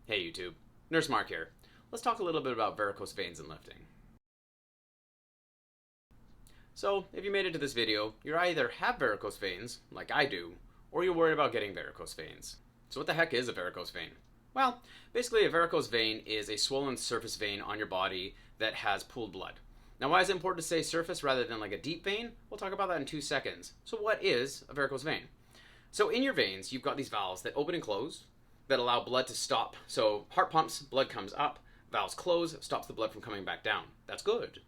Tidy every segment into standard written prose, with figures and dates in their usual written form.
Hey YouTube, Nurse Mark here. Let's talk a little bit about varicose veins and lifting. So, if you made it to this video, you either have varicose veins, like I do, or you're worried about getting varicose veins. So what the heck is a varicose vein? Well, basically a varicose vein is a swollen surface vein on your body that has pooled blood. Now why is it important to say surface rather than like a deep vein? We'll talk about that in 2 seconds. So what is a varicose vein? So in your veins, you've got these valves that open and close, that allow blood to stop. So heart pumps, blood comes up, valves close, stops the blood from coming back down. That's good.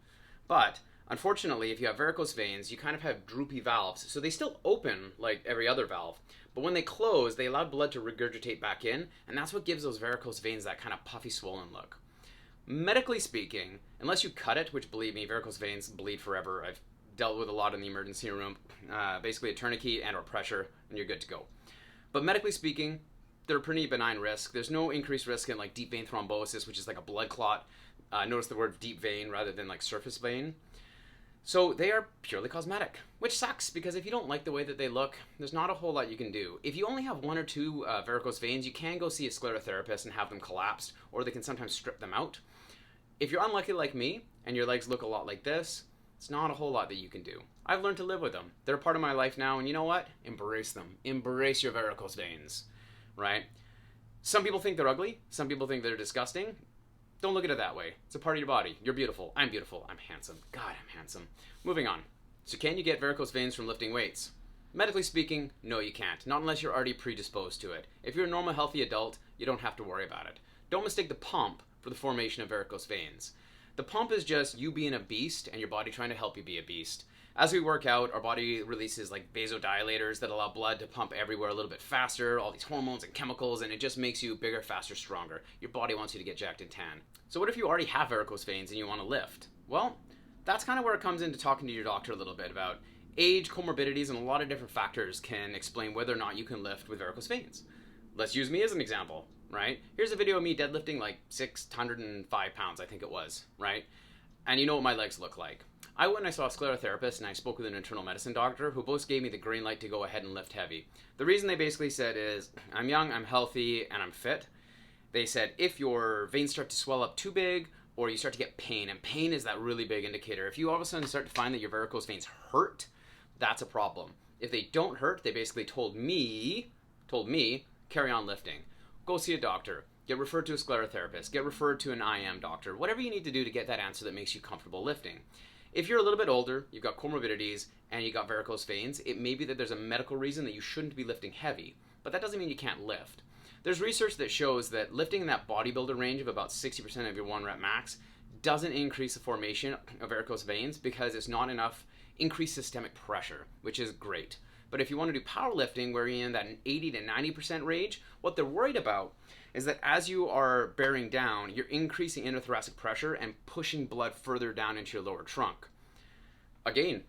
But unfortunately, if you have varicose veins, you kind of have droopy valves. So they still open like every other valve, but when they close, they allow blood to regurgitate back in, and that's what gives those varicose veins that kind of puffy, swollen look. Medically speaking, unless you cut it, which believe me, varicose veins bleed forever. I've dealt with a lot in the emergency room. Basically a tourniquet and or pressure, and you're good to go. But medically speaking, they're a pretty benign risk. There's no increased risk in like deep vein thrombosis, which is like a blood clot. Notice the word deep vein rather than like surface vein. So they are purely cosmetic, which sucks because if you don't like the way that they look, there's not a whole lot you can do. If you only have 1 or 2 varicose veins, you can go see a sclerotherapist and have them collapsed, or they can sometimes strip them out. If you're unlucky like me and your legs look a lot like this, it's not a whole lot that you can do. I've learned to live with them. They're a part of my life now, and you know what? Embrace them. Embrace your varicose veins, right? Some people think they're ugly. Some people think they're disgusting. Don't look at it that way. It's a part of your body. You're beautiful. I'm beautiful. I'm handsome. God, I'm handsome. Moving on. So can you get varicose veins from lifting weights? Medically speaking, no you can't. Not unless you're already predisposed to it. If you're a normal, healthy adult, you don't have to worry about it. Don't mistake the pump for the formation of varicose veins. The pump is just you being a beast and your body trying to help you be a beast. As we work out, our body releases like vasodilators that allow blood to pump everywhere a little bit faster, all these hormones and chemicals, and it just makes you bigger, faster, stronger. Your body wants you to get jacked and tan. So what if you already have varicose veins and you want to lift? Well, that's kind of where it comes into talking to your doctor a little bit about age, comorbidities, and a lot of different factors can explain whether or not you can lift with varicose veins. Let's use me as an example, right? Here's a video of me deadlifting like 605 pounds, I think it was, right? And you know what my legs look like. I went and I saw a sclerotherapist and I spoke with an internal medicine doctor who both gave me the green light to go ahead and lift heavy. The reason they basically said is, I'm young, I'm healthy, and I'm fit. They said if your veins start to swell up too big or you start to get pain, and pain is that really big indicator. If you all of a sudden start to find that your varicose veins hurt, that's a problem. If they don't hurt, they basically told me, carry on lifting. Go see a doctor. Get referred to a sclerotherapist. Get referred to an IM doctor. Whatever you need to do to get that answer that makes you comfortable lifting. If you're a little bit older, you've got comorbidities, and you've got varicose veins, it may be that there's a medical reason that you shouldn't be lifting heavy, but that doesn't mean you can't lift. There's research that shows that lifting in that bodybuilder range of about 60% of your 1 rep max doesn't increase the formation of varicose veins because it's not enough increased systemic pressure, which is great. But if you want to do powerlifting where you're in that 80 to 90% range, what they're worried about is that as you are bearing down, you're increasing interthoracic pressure and pushing blood further down into your lower trunk. Again,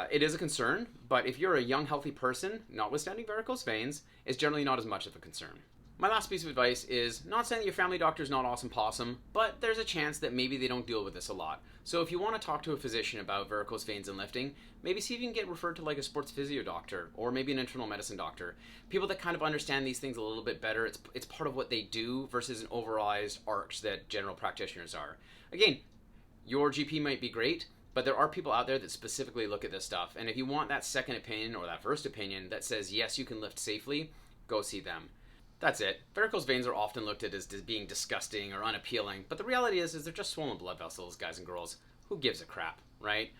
it is a concern, but if you're a young, healthy person, notwithstanding varicose veins, it's generally not as much of a concern. My last piece of advice is not saying that your family doctor is not awesome possum, but there's a chance that maybe they don't deal with this a lot. So if you want to talk to a physician about varicose veins and lifting, maybe see if you can get referred to like a sports physio doctor or maybe an internal medicine doctor. People that kind of understand these things a little bit better. It's part of what they do versus an overalized arch that general practitioners are. Again, your GP might be great, but there are people out there that specifically look at this stuff. And if you want that second opinion or that first opinion that says, yes, you can lift safely, go see them. That's it. Varicose veins are often looked at as being disgusting or unappealing, but the reality is they're just swollen blood vessels, guys and girls. Who gives a crap, right?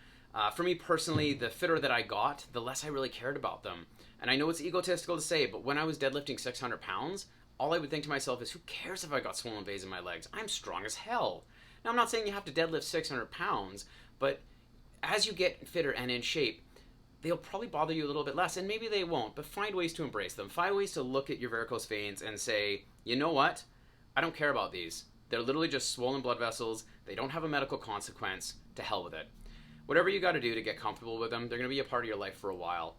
For me personally, the fitter that I got, the less I really cared about them. And I know it's egotistical to say, but when I was deadlifting 600 pounds, all I would think to myself is, who cares if I got swollen veins in my legs? I'm strong as hell. Now, I'm not saying you have to deadlift 600 pounds, but as you get fitter and in shape, they'll probably bother you a little bit less, and maybe they won't, but find ways to embrace them. Find ways to look at your varicose veins and say, you know what? I don't care about these. They're literally just swollen blood vessels. They don't have a medical consequence. To hell with it. Whatever you got to do to get comfortable with them, they're going to be a part of your life for a while.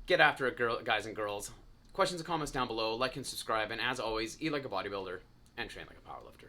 Get after it, guys and girls. Questions and comments down below. Like and subscribe, and as always, eat like a bodybuilder and train like a powerlifter.